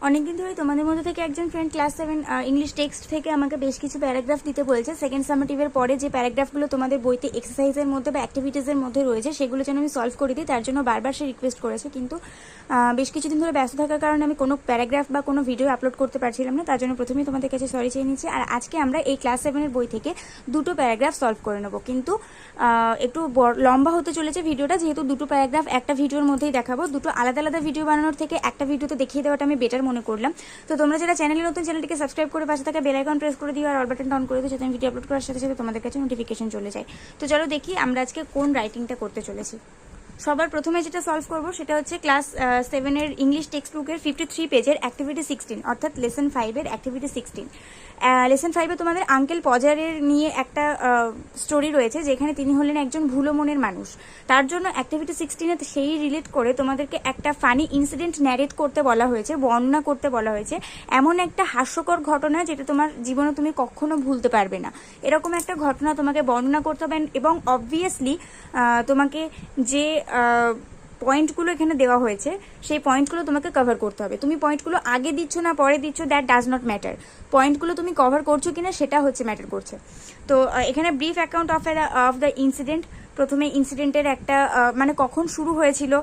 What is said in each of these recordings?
অনেকদিন ধরে তোমাদের মধ্যে থেকে একজন ফ্রেন্ড ক্লাস 7 ইংলিশ টেক্সট থেকে আমাকে বেশ কিছু প্যারাগ্রাফ দিতে বলেছে। সেকেন্ড সামেটিভের পরে যে প্যারাগ্রাফগুলো তোমাদের বইতে এক্সারসাইজের মধ্যে বা অ্যাক্টিভিটিসের মধ্যে রয়েছে সেগুলো যেন আমি সলভ করে দিই, তার জন্য বারবার সে রিকোয়েস্ট করেছে। কিন্তু বেশ কিছুদিন ধরে ব্যস্ত থাকার কারণে আমি কোনো প্যারাগ্রাফ বা কোনো ভিডিও আপলোড করতে পারছিলাম না, তার জন্য প্রথমেই তোমাদের কাছে সরি চেয়ে নিচ্ছি। আর আজকে আমরা এই ক্লাস 7-এর বই থেকে দুটো প্যারাগ্রাফ সলভ করে নেবো, কিন্তু একটু লম্বা হতে চলেছে ভিডিওটা, যেহেতু দুটো প্যারাগ্রাফ একটা ভিডিওর মধ্যেই দেখাবো। দুটো আলাদা আলাদা ভিডিও বানানোর থেকে একটা ভিডিওতে দেখিয়ে দেওয়াটা আমি বেটার মনে করলাম। তো তোমরা যারা চ্যানেলে নতুন, চ্যানেলটিকে সাবস্ক্রাইব করে পাশে থাকা বেল আইকন প্রেস করে দিও আর অল বাটন অন করে দিও, যাতে আমি ভিডিও আপলোড করার সাথে সাথে তোমাদের কাছে নোটিফিকেশন চলে যায়। তো চলো দেখি আমরা আজকে কোন রাইটিংটা করতে চলেছি। সবার প্রথমে যেটা সলভ করব সেটা হচ্ছে ক্লাস 7-এর ইংলিশ টেক্সট বুকের 53 পেজের অ্যাক্টিভিটি 16, অর্থাৎ লেসন 5-এর অ্যাক্টিভিটি 16। লেসন 5-এ তোমাদের আঙ্কেল পজারের নিয়ে একটা স্টোরি রয়েছে, যেখানে তিনি হলেন একজন ভুলো মনের মানুষ। তার জন্য অ্যাক্টিভিটি 16-এ সেই রিলেট করে তোমাদেরকে একটা ফানি ইনসিডেন্ট ন্যারেট করতে বলা হয়েছে, বর্ণনা করতে বলা হয়েছে। এমন একটা হাস্যকর ঘটনা যেটা তোমার জীবনে তুমি কখনো ভুলতে পারবে না, এরকম একটা ঘটনা তোমাকে বর্ণনা করতে হবে। এবং অবভিয়াসলি তোমাকে যে পয়েন্টগুলো এখানে দেওয়া হয়েছে সেই পয়েন্টগুলো তোমাকে কভার করতে হবে। তুমি পয়েন্টগুলো আগে দিচ্ছ না পরে দিচ্ছ, দ্যাট ডাজ নট ম্যাটার। পয়েন্টগুলো তুমি কভার করছো কিনা সেটা হচ্ছে ম্যাটার করছে। তো এখানে brief account of the incident, প্রথমে ইনসিডেন্টের একটা মানে কখন শুরু হয়েছিল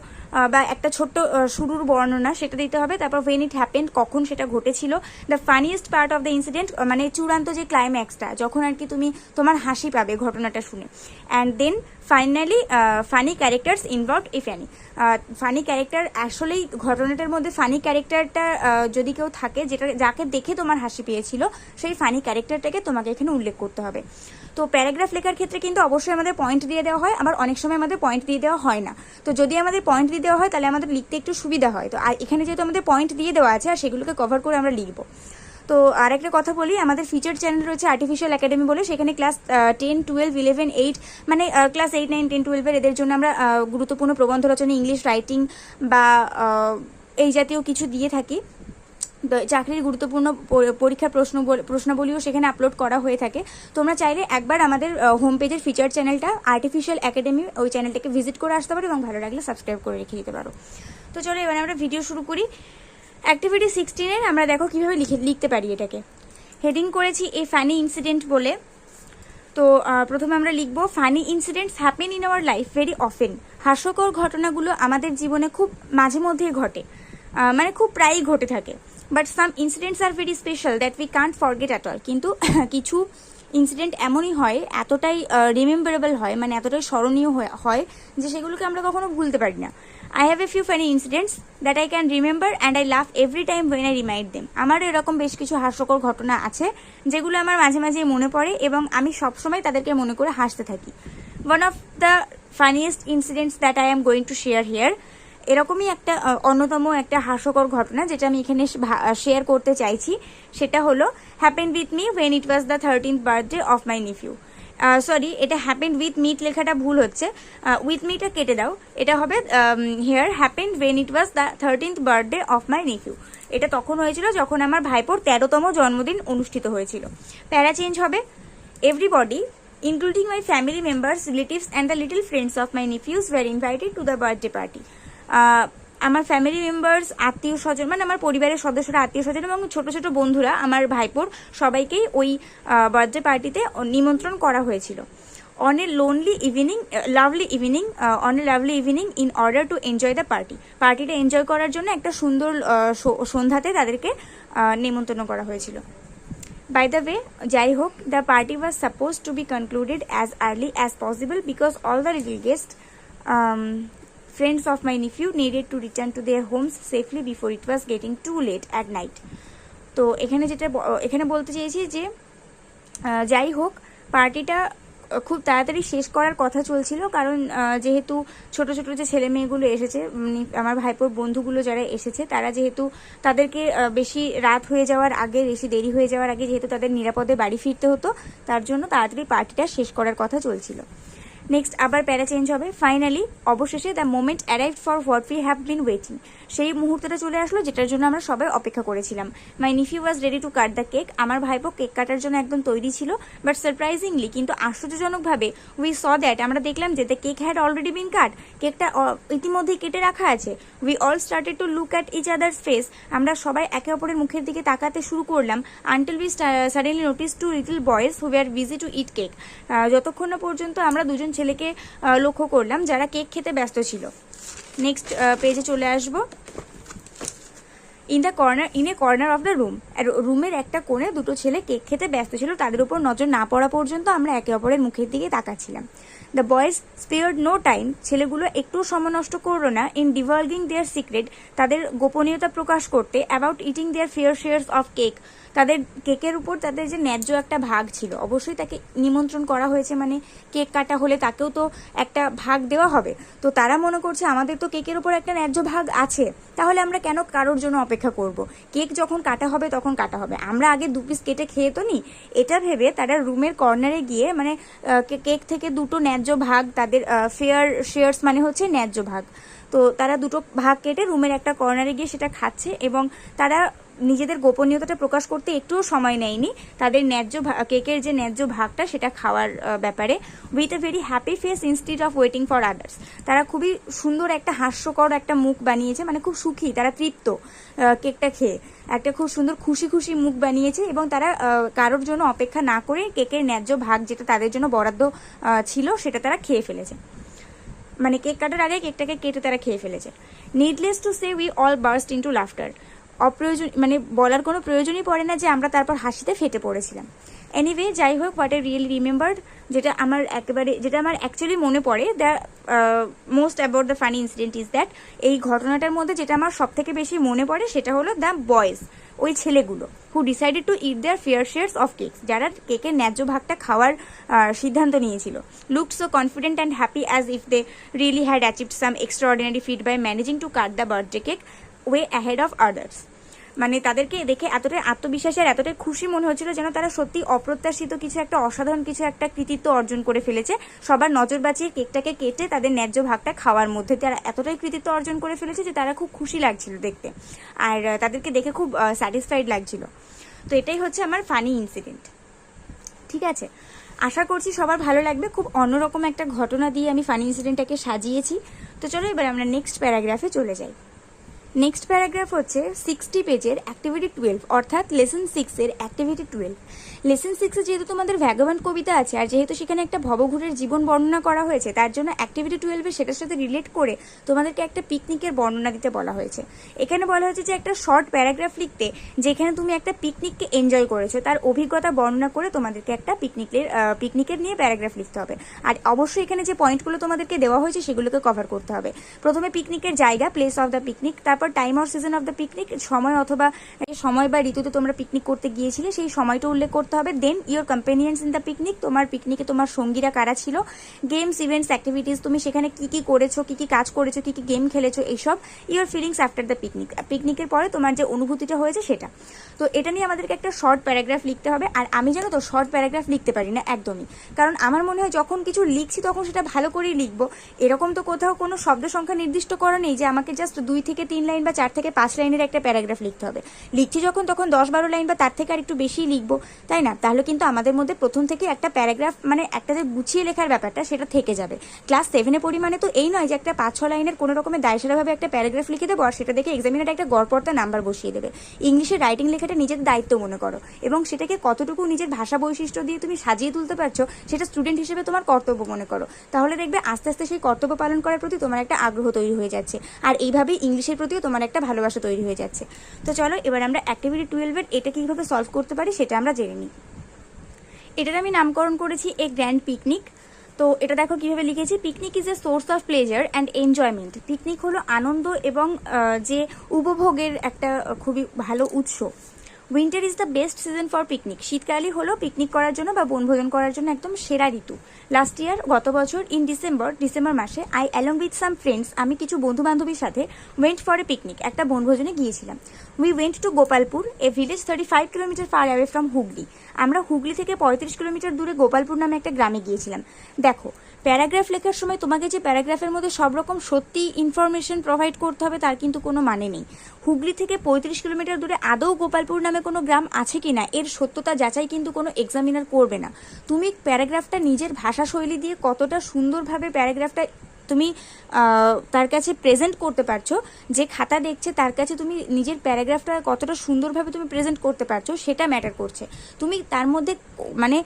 বা একটা ছোট্ট শুরুর বর্ণনা সেটা দিতে হবে। তারপর ওয়েন ইট হ্যাপেন্ড, কখন সেটা ঘটেছিল। The funniest part of the incident, মানে চূড়ান্ত যে ক্লাইম্যাক্সটা, যখন আর কি তুমি তোমার হাসি পাবে ঘটনাটা শুনে। And then finally funny characters involved if any. Funny character, আসলেই ঘটনাটার মধ্যে ফানি ক্যারেক্টারটা যদি কেউ থাকে, যাকে দেখে তোমার হাসি পেয়েছিল, সেই ফানি ক্যারেক্টারটাকে তোমাকে এখানে উল্লেখ করতে হবে। তো প্যারাগ্রাফ লেখার ক্ষেত্রে কিন্তু অবশ্যই আমাদের পয়েন্ট দিয়ে দেওয়া হয়, আবার অনেক সময় আমাদের পয়েন্ট দিয়ে দেওয়া হয় না। তো যদি আমাদের পয়েন্ট দিয়ে দেওয়া হয় তাহলে আমাদের লিখতে একটু সুবিধা হয়। তো আর এখানে যেহেতু আমাদের পয়েন্ট দিয়ে দেওয়া আছে, আর সেগুলোকে কভার করে আমরা লিখবো। তো আর একটা কথা বলি, আমাদের ফিচার চ্যানেল রয়েছে আর্টিফিশিয়াল একাডেমি বলে, সেখানে ক্লাস 10, 12, 11, 8 মানে ক্লাস 8, 9, 10, 12-এর এদের জন্য আমরা গুরুত্বপূর্ণ প্রবন্ধ রচনা, ইংলিশ রাইটিং বা এই জাতীয় কিছু দিয়ে থাকি। চাকরির গুরুত্বপূর্ণ পরীক্ষার প্রশ্নাবলীও সেখানে আপলোড করা হয়ে থাকে। তোমরা চাইলে একবার আমাদের হোম পেজের ফিচার চ্যানেলটা আর্টিফিশিয়াল একাডেমি, ওই চ্যানেলটাকে ভিজিট করে আসতে পারো এবং ভালো লাগলে সাবস্ক্রাইব করে রেখে দিতে পারো। তো চলো এবার আমরা ভিডিও শুরু করি। অ্যাক্টিভিটি 16-এর আমরা দেখো কীভাবে লিখতে পারি এটাকে। হেডিং করেছি এ ফানি ইনসিডেন্ট বলে। তো প্রথমে আমরা লিখব, funny incidents happen in our life very often. হাস্যকর ঘটনাগুলো আমাদের জীবনে খুব মাঝে মধ্যেই ঘটে, মানে খুব প্রায়ই ঘটে থাকে। But some incidents are very special that we can't forget at all. কিন্তু কিছু ইনসিডেন্ট এমনই হয়, এতটাই রিমেম্বারেবল হয়, মানে এতটাই স্মরণীয় হয় যে সেগুলোকে আমরা কখনো ভুলতে পারি না। I have a few funny incidents that I can remember and I laugh every time when I remind them. আমার এরকম বেশ কিছু হাস্যকর ঘটনা আছে যেগুলো আমার মাঝে মাঝে মনে পড়ে এবং আমি সবসময় তাদেরকে মনে করে হাসতে থাকি। One of the funniest incidents that I am going to share here, এরকমই একটা অন্যতম একটা হাস্যকর ঘটনা যেটা আমি এখানে শেয়ার করতে চাইছি, সেটা হলো happened with me when it was the 13th birthday of my nephew. Sorry, এটা হ্যাপেন্ড উইথ মিট লেখাটা ভুল হচ্ছে, উইথ মিটা কেটে দাও, এটা হবে here happened when it was the 13th birthday of my nephew. এটা তখন হয়েছিল যখন আমার ভাইপোর 13তম জন্মদিন অনুষ্ঠিত হয়েছিল। প্যারা চেঞ্জ হবে, everybody including my family members, relatives and the little friends of my nephews were invited to the birthday party. আমার ফ্যামিলি মেম্বার্স, আত্মীয় স্বজন, মানে আমার পরিবারের সদস্যরা, আত্মীয় স্বজন এবং ছোট ছোট বন্ধুরা, আমার ভাইপোর সবাইকেই ওই বার্থডে পার্টিতে নিমন্ত্রণ করা হয়েছিল। On a lovely evening in order to enjoy the party. পার্টিটা এনজয় করার জন্য একটা সুন্দর সন্ধ্যাতে তাদেরকে নিমন্ত্রণ করা হয়েছিল। বাই দ্য ওয়ে, যাই হোক, the party was suppose to be concluded as early as possible because all the little guest friends of my nephew needed to return to their homes safely before it was getting too late at night. তো এখানে বলতে চেয়েছি যে যাই হোক, পার্টিটা খুব তাড়াতাড়ি শেষ করার কথা চলছিল, কারণ যেহেতু ছোট ছোট যে ছেলে মেয়েগুলো এসেছে, আমার ভাইপোর বন্ধুগুলো যারা এসেছে, তারা যেহেতু তাদেরকে বেশি রাত হয়ে যাওয়ার আগে, বেশি দেরি হয়ে যাওয়ার আগে যেহেতু তাদের নিরাপদে বাড়ি ফিরতে হতো, তার জন্য তাড়াতাড়ি পার্টিটা শেষ করার কথা চলছিল। নেক্সট আবার প্যারা চেঞ্জ হবে। ফাইনালি অবশেষে the moment arrived for what we have been waiting, সেই মুহূর্তটা চলে আসলো যেটার জন্য আমরা সবাই অপেক্ষা করেছিলাম। My nephew was ready to cut the cake, আমার ভাইপো কেক কাটার জন্য একদম তৈরি ছিল। বাট সারপ্রাইজিংলি, কিন্তু আশ্চর্যজনকভাবে, উই স দ্যাট, আমরা দেখলাম যে the cake had already been cut, কেকটা ইতিমধ্যেই কেটে রাখা আছে। We all started to look at each others face, আমরা সবাই একে অপরের মুখের দিকে তাকাতে শুরু করলাম। Until we suddenly notice two little boys who were busy to eat cake, যতক্ষণ না পর্যন্ত আমরা দুজন ছেলেকে লক্ষ্য করলাম যারা কেক খেতে ব্যস্ত ছিল। নেক্সট পেজে চলে আসবো। In a corner of the room, রুমের একটা কোণে দুটো ছেলে কেক খেতে ব্যস্ত ছিল, তাদের উপর নজর না পড়া পর্যন্ত আমরা একে অপরের মুখের দিকে তাকাচ্ছিলাম। The boys spared no time, ছেলেগুলো একটু সময় নষ্ট করলো না, ইন ডিভালগিং দেয়ার সিক্রেট, তাদের গোপনীয়তা প্রকাশ করতে, about eating their fair shares of cake, তাদের কেকের উপর তাদের যে ন্যায্য একটা ভাগ ছিল, অবশ্যই তাকে নিমন্ত্রণ করা হয়েছে, মানে কেক কাটা হলে তাকেও তো একটা ভাগ দেওয়া হবে। তো তারা মনে করছে আমাদের তো কেকের উপর একটা ন্যায্য ভাগ আছে, তাহলে আমরা কেন কারোর জন্য অপেক্ষা করব, কেক যখন কাটা হবে তখন কাটা হবে, আমরা আগে 2 পিস কেটে খেয়ে তো নি। এটা ভেবে তারা রুমের কর্নারে গিয়ে, মানে কেক থেকে দুটো ন্যায্য ভাগ, তাদের ফেয়ার শেয়ার্স মানে হচ্ছে ন্যায্য ভাগ, তো তারা দুটো ভাগ কেটে রুমের একটা কর্নারে গিয়ে সেটা খাচ্ছে, এবং তারা নিজেদের গোপনীয়তাটা প্রকাশ করতে একটুও সময় নেয়নি তাদের কেকের যে ন্যায্য ভাগটা সেটা খাওয়ার ব্যাপারে। With a very happy face instead of waiting for others, তারা খুবই সুন্দর একটা হাস্যকর একটা মুখ বানিয়েছে, মানে খুব সুখী, তারা তৃপ্ত কেকটা খেয়ে, একটা খুব সুন্দর খুশি খুশি মুখ বানিয়েছে, এবং তারা কারোর জন্য অপেক্ষা না করে কেকের ন্যায্য ভাগ যেটা তাদের জন্য বরাদ্দ ছিল সেটা তারা খেয়ে ফেলেছে, মানে কেক কাটার আগে কেকটাকে কেটে তারা খেয়ে ফেলেছে। Needless to say we all burst into laughter, অপ্রয়োজন, মানে বলার কোনো প্রয়োজনই পড়ে না যে আমরা তারপর হাসিতে ফেটে পড়েছিলাম। এনিওয়ে, যাই হোক, হোয়াট আই রিয়েলি রিমেম্বার্ড, যেটা আমার অ্যাকচুয়ালি মনে পড়ে, the most about the funny incident is that, এই ঘটনাটার মধ্যে যেটা আমার সব থেকে বেশি মনে পড়ে সেটা হলো দ্য বয়েজ, ওই ছেলেগুলো, who decided to eat their fair shares of cakes, যারা কেকের ন্যায্য ভাগটা খাওয়ার সিদ্ধান্ত নিয়েছিল। Looked so confident and happy as if they really had achieved some extraordinary feat by managing to cut the birthday cake way ahead of others, মানে তাদেরকে দেখে এতটাই আত্মবিশ্বাসী আর এতটাই খুশি মনে হচ্ছিল যেন তারা সত্যি অপ্রত্যাশিত কিছু একটা, অসাধারণ কিছু একটা কৃতিত্ব অর্জন করে ফেলেছে, সবার নজর বাঁচিয়ে কেকটাকে কেটে তাদের ন্যায্য ভাগটা খাওয়ার মধ্যে তারা এতটাই কৃতিত্ব অর্জন করে ফেলেছে যে তারা খুব খুশি লাগছিল দেখতে, আর তাদেরকে দেখে খুব স্যাটিসফাইড লাগছিল। তো এটাই হচ্ছে আমার ফানি ইনসিডেন্ট। ঠিক আছে, আশা করছি সবার ভালো লাগবে। খুব অন্যরকম একটা ঘটনা দিয়ে আমি ফানি ইনসিডেন্টটাকে সাজিয়েছি। তো চলো এবার আমরা নেক্সট প্যারাগ্রাফে চলে যাই। নেক্সট প্যারাগ্রাফ হচ্ছে 60 পেজের অ্যাক্টিভিটি 12, অর্থাৎ লেসন 6 এর অ্যাক্টিভিটি 12। লেসন 6 এ যেহেতু তোমাদের ভ্যাগাবান্ড কবিতা আছে, আর যেহেতু সেখানে একটা ভবঘুরের জীবন বর্ণনা করা হয়েছে, তার জন্য অ্যাক্টিভিটি 12 এ সেটার সাথে রিলেট করে তোমাদেরকে একটা পিকনিকের বর্ণনা দিতে বলা হয়েছে। এখানে বলা হয়েছে যে একটা শর্ট প্যারাগ্রাফ লিখতে, যেখানে তুমি একটা পিকনিককে এনজয় করেছো তার অভিজ্ঞতা বর্ণনা করে তোমাদেরকে একটা পিকনিকের নিয়ে প্যারাগ্রাফ লিখতে হবে। আর অবশ্যই এখানে যে পয়েন্টগুলো তোমাদেরকে দেওয়া হয়েছে সেগুলোকে কভার করতে হবে। প্রথমে পিকনিকের জায়গা, প্লেস অফ দ্য পিকনিক, তারপর time or season of the picnic, সময় বা ঋতুতে তোমরা পিকনিক করতে গিয়েছিলে সেই সময়টা উল্লেখ করতে হবে। Then your companions in the picnic, তোমার পিকনিকে তোমার সঙ্গীরা কারা ছিল। গেমস, ইভেন্টস, অ্যাক্টিভিটিস, তুমি সেখানে কি কি করেছো, কি কি কাজ করেছো, কি কি গেম খেলেছো, এইসব। Your feelings after the picnic, পিকনিকের পরে তোমার যে অনুভূতিটা হয়েছে সেটা। তো এটা নিয়ে আমাদেরকে একটা শর্ট প্যারাগ্রাফ লিখতে হবে। আর আমি জানো তো শর্ট প্যারাগ্রাফ লিখতে পারি না একদমই, কারণ আমার মনে হয় যখন কিছু লিখছি তখন সেটা ভালো করেই লিখবো। এরকম তো কোথাও কোনো শব্দ সংখ্যা নির্দিষ্ট করা নেই যে আমাকে জাস্ট 2 থেকে 3 লাইন বা 4 থেকে 5 লাইনের একটা প্যারাগ্রাফ লিখতে হবে। লিখছি যখন তখন 10-12 লাইন বা তার থেকে আর একটু বেশি লিখবো, তাই না? তাহলে কিন্তু আমাদের মধ্যে প্রথম থেকে একটা প্যারাগ্রাফ, মানে একটা যে গুছিয়ে লেখার ব্যাপারটা সেটা থেকে যাবে। ক্লাস 7-এ পরিমাণে তো এই নয় যে একটা 5-6 লাইনের কোনো রকমের দায়সারাভাবে একটা প্যারাগ্রাফ লিখে দেবো আর সেটা দেখে এক্সামিনার একটা গড়পড়তা নাম্বার বসিয়ে দেবে। ইংলিশে রাইটিং লেখাটা নিজের দায়িত্ব মনে করো, এবং সেটাকে কতটুকু নিজের ভাষা বৈশিষ্ট্য দিয়ে তুমি সাজিয়ে তুলতে পারছো সেটা স্টুডেন্ট হিসেবে তোমার কর্তব্য মনে করো। তাহলে দেখবে আস্তে আস্তে সেই কর্তব্য পালন করার প্রতি তোমার একটা আগ্রহ তৈরি হয়ে যাচ্ছে, আর এইভাবেই ইংলিশের প্রতিও তোমার একটা ভালোবাসা তৈরি হয়ে যাচ্ছে। তো চলো এবার আমরা অ্যাক্টিভিটি 12-এর এটা কিভাবে সলভ করতে পারি সেটা আমরা জেনে নিই। এটার আমি নামকরণ করেছি এ গ্র্যান্ড পিকনিক। তো এটা দেখো কিভাবে লিখেছি। Picnic is a source of pleasure and enjoyment, picnic হলো আনন্দ এবং যে উপভোগের একটা খুবই ভালো উৎস। Winter is the best season for picnic. শীতকালই হলো পিকনিক করার জন্য বা বনভোজন করার জন্য একদম সেরা ঋতু। লাস্ট ইয়ার গত বছর ইন ডিসেম্বর মাসে I along with some friends, আমি কিছু বন্ধু বান্ধবীর সাথে ওয়েন্ট ফর এ পিকনিক, একটা বনভোজনে গিয়েছিলাম। We went to Gopalpur, a village 35 kilometre far away from Hooghly. আমরা হুগলি থেকে 35 কিলোমিটার দূরে গোপালপুর নামে একটা গ্রামে গিয়েছিলাম। দেখো, প্যারাগ্রাফ লেখার সময় তোমাকে যে প্যারাগ্রাফের মধ্যে সব রকম সত্যি ইনফরমেশন প্রোভাইড করতে হবে তার কিন্তু কোনো মানে নেই। হুগলি থেকে 35 কিলোমিটার দূরে আদৌ গোপালপুর নামে কোনো গ্রাম আছে কিনা এর সত্যতা যাচাই কিন্তু কোনো এক্সামিনার করবে না। তুমি প্যারাগ্রাফটা নিজের ভাষা শৈলী দিয়ে কতটা সুন্দরভাবে প্যারাগ্রাফটা তুমি তার কাছে প্রেজেন্ট করতে পারছো, যে খাতা দেখছে তার কাছে তুমি নিজের প্যারাগ্রাফটা কতটা সুন্দরভাবে তুমি প্রেজেন্ট করতে পারছো সেটা ম্যাটার করছে। তুমি তার মধ্যে মানে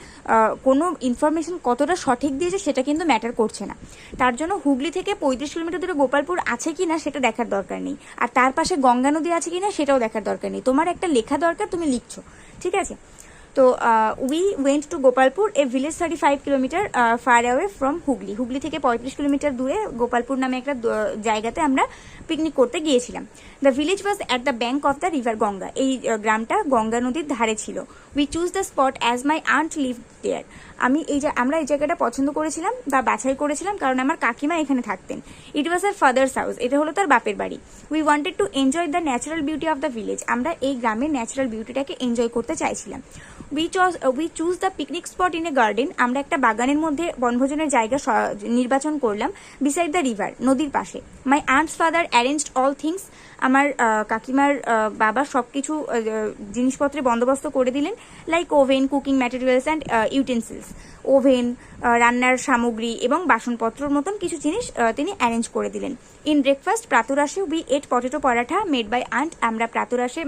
কোনো ইনফরমেশন কতটা সঠিক দিয়েছে সেটা কিন্তু ম্যাটার করছে না। তার জন্য হুগলি থেকে 35 কিলোমিটার দূরে গোপালপুর আছে কি না সেটা দেখার দরকার নেই, আর তার পাশে গঙ্গা নদী আছে কি না সেটাও দেখার দরকার নেই। তোমার একটা লেখা দরকার, তুমি লিখছো, ঠিক আছে? তো we went to Gopalpur, a village 35 kilometre far away from Hooghly. Hooghly থেকে 35 কিলোমিটার দূরে গোপালপুর নামে একটা জায়গাতে আমরা পিকনিক করতে গিয়েছিলাম। The village was at the bank of the river Ganga. এই গ্রামটা গঙ্গা নদীর ধারে ছিল। We choose the spot as my aunt live there. আমরা এই জায়গাটা পছন্দ করেছিলাম বা বাছাই করেছিলাম কারণ আমার কাকিমা এখানে থাকতেন। ইট ওয়াজ আর ফাদার্স হাউস, এটা হলো তার বাপের বাড়ি। We wanted to enjoy the natural beauty of the village. আমরা এই গ্রামের ন্যাচারাল বিউটিটাকে এনজয় করতে চাইছিলাম। We choose the picnic spot in a garden. আমরা একটা বাগানের মধ্যে বনভোজনের জায়গা নির্বাচন করলাম বিসাইড দ্য রিভার, নদীর পাশে। My aunts father arranged all things. আমার কাকিমার বাবা সবকিছু জিনিসপত্রে বন্দোবস্ত করে দিলেন, like oven, cooking materials and utensils. Oven, রান্নার সামগ্রী এবং বাসনপত্রর মতন কিছু জিনিস তিনি অ্যারেঞ্জ করে দিলেন। ইন ব্রেকফাস্ট প্রাতরাশে we ate potato paratha made by aunt. আমরা প্রাতরাশে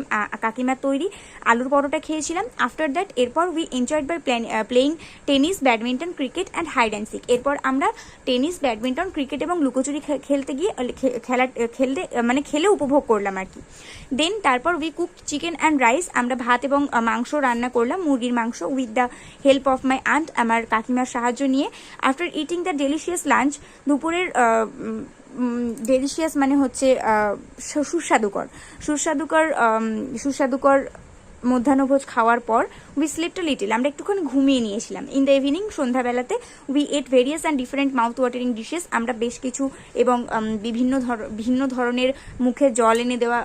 কাকিমার তৈরি আলুর পরোটা খেয়েছিলাম। আফটার দ্যাট এরপর we enjoyed by playing tennis, badminton, cricket and hide and seek. এরপর আমরা টেনিস, ব্যাডমিন্টন, ক্রিকেট এবং লুকোচুরি খেলতে গিয়ে খেলে উপভোগ করলাম আর কি। দেন তারপর we cook chicken and rice. আমরা ভাত এবং মাংস রান্না করলাম, মুরগির মাংস, with the help of my aunt, আমার কাকিমার সাহায্য নিয়ে। After eating the delicious lunch, দুপুরের ডেলিশিয়াস মানে হচ্ছে সুস্বাদুকর মধ্যাহ্নভোজ খাওয়ার পর উই স্লিপড লিটিল, আমরা একটুখানি ঘুমিয়ে নিয়েছিলাম। ইন দ্য ইভিনিং, সন্ধ্যাবেলাতে, we ate various and different mouth watering dishes. আমরা বেশ কিছু এবং ভিন্ন ধরনের মুখে জল এনে দেওয়া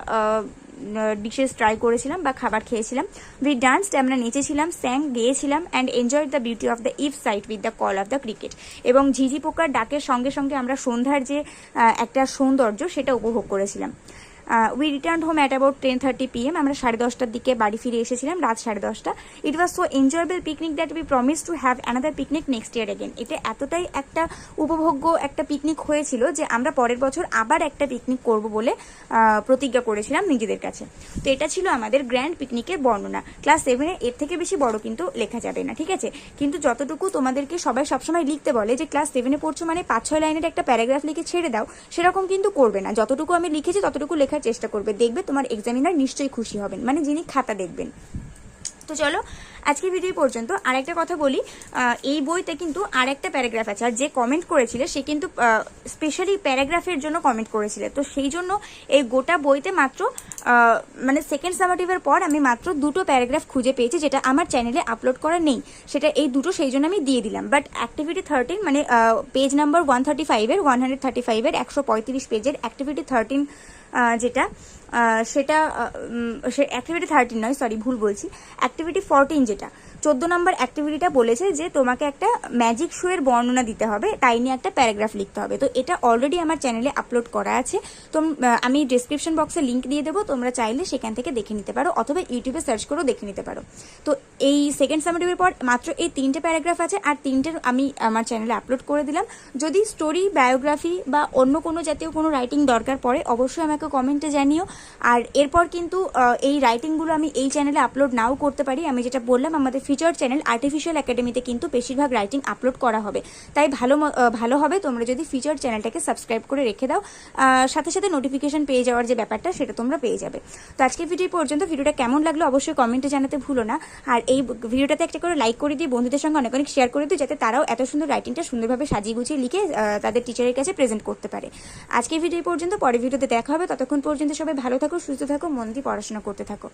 ডিশেস ট্রাই করেছিলাম বা খাবার খেয়েছিলাম। উই ডান্সড, আমরা নেচেছিলাম, স্যাং, গেয়েছিলাম, and enjoyed the beauty of the eve sight with the call of the cricket. এবং ঝিঝি পোকার ডাকের সঙ্গে সঙ্গে আমরা সন্ধ্যার যে একটা সৌন্দর্য সেটা উপভোগ করেছিলাম। We return home at about 10:30 PM। আমরা 10:30টার দিকে বাড়ি ফিরে এসেছিলাম, রাত 10:30টা। It was so enjoyable picnic that we promise to have another picnic next year again. এটা এতটাই একটা উপভোগ্য একটা পিকনিক হয়েছিল যে আমরা পরের বছর আবার একটা পিকনিক করব বলে প্রতিজ্ঞা করেছিলাম নিজেদের কাছে। তো এটা ছিল আমাদের গ্র্যান্ড পিকনিকের বর্ণনা। ক্লাস 7-এ এর থেকে বেশি বড় কিন্তু লেখা যাবে না, ঠিক আছে? কিন্তু যতটুকু তোমাদেরকে সবাই সবসময় লিখতে বলে যে ক্লাস 7-এ পড়ছো মানে 5-6 লাইনের একটা প্যারাগ্রাফ লিখে ছেড়ে দাও, সেরকম কিন্তু করবে না। যতটুকু আমি লিখেছি ততটুকু লেখার চেষ্টা করবে, দেখবে তোমার এক্সামিনার নিশ্চয়ই খুশি হবেন, মানে যিনি খাতা দেখবেন। তো চলো আজকে ভিডিও পর্যন্ত। আর একটা কথা বলি, এই বইতে কিন্তু আর একটা প্যারাগ্রাফ আছে, আর যে কমেন্ট করেছিল সে কিন্তু স্পেশালি প্যারাগ্রাফের জন্য কমেন্ট করেছিল। তো সেই জন্য এই গোটা বইতে মাত্র মানে সেকেন্ড সামেটিভের পর আমি মাত্র 2টো প্যারাগ্রাফ খুঁজে পেয়েছি যেটা আমার চ্যানেলে আপলোড করা নেই, সেটা এই দুটো সেই জন্য আমি দিয়ে দিলাম। বাট অ্যাক্টিভিটি 13 মানে পেজ নাম্বার 135-এর 135-এর 135 পেজের অ্যাক্টিভিটি 13 যেটা সেটা অ্যাক্টিভিটি 13 নয়, সরি ভুল বলছি, অ্যাক্টিভিটি 14 যেটা 14 নম্বর অ্যাক্টিভিটিটা বলেছে যে তোমাকে একটা ম্যাজিক শো এর বর্ণনা দিতে হবে, তাই নিয়ে একটা প্যারাগ্রাফ লিখতে হবে। তো এটা অলরেডি আমার চ্যানেলে আপলোড করা আছে, তো আমি ডিসক্রিপশন বক্সে লিঙ্ক দিয়ে দেবো, তোমরা চাইলে সেখান থেকে দেখে নিতে পারো অথবা ইউটিউবে সার্চ করেও দেখে নিতে পারো। তো এই সেকেন্ড সামেটিভের পর মাত্র এই 3টে প্যারাগ্রাফ আছে, আর 3টের আমি আমার চ্যানেলে আপলোড করে দিলাম। যদি স্টোরি, বায়োগ্রাফি বা অন্য কোনো জাতীয় কোনো রাইটিং দরকার পড়ে অবশ্যই আমাকে কমেন্টে জানিও। আর এরপর কিন্তু এই রাইটিংগুলো আমি এই চ্যানেলে আপলোড নাও করতে পারি। আমি যেটা বললাম, আমাদের ফিচার চ্যানেল আর্টিফিশিয়াল একাডেমিতে কিন্তু বেশিরভাগ রাইটিং আপলোড করা হবে, তাই ভালো হবে তোমরা যদি ফিচার চ্যানেলটাকে সাবস্ক্রাইব করে রেখে দাও, সাথে সাথে নোটিফিকেশন পেয়ে যাওয়ার যে ব্যাপারটা সেটা তোমরা পেয়ে যাবে। তো আজকে ভিডিও পর্যন্ত, ভিডিওটা কেমন লাগলো অবশ্যই কমেন্টে জানাতে ভুলো না। আর এই ভিডিওটাতে একটা করে লাইক করে দিয়ে বন্ধুদের সঙ্গে অনেক অনেক শেয়ার করে দিও, যাতে তারাও এত সুন্দর রাইটিংটা সুন্দরভাবে সাজিয়ে গুছিয়ে লিখে তাদের টিচারের কাছে প্রেজেন্ট করতে পারে। আজকে ভিডিও পর্যন্ত, পরের ভিডিওতে দেখা হবে। ততক্ষণ পর্যন্ত সবাই ভালো থাকো, সুস্থ থাকো, মন দিয়ে পড়াশোনা করতে থাকো।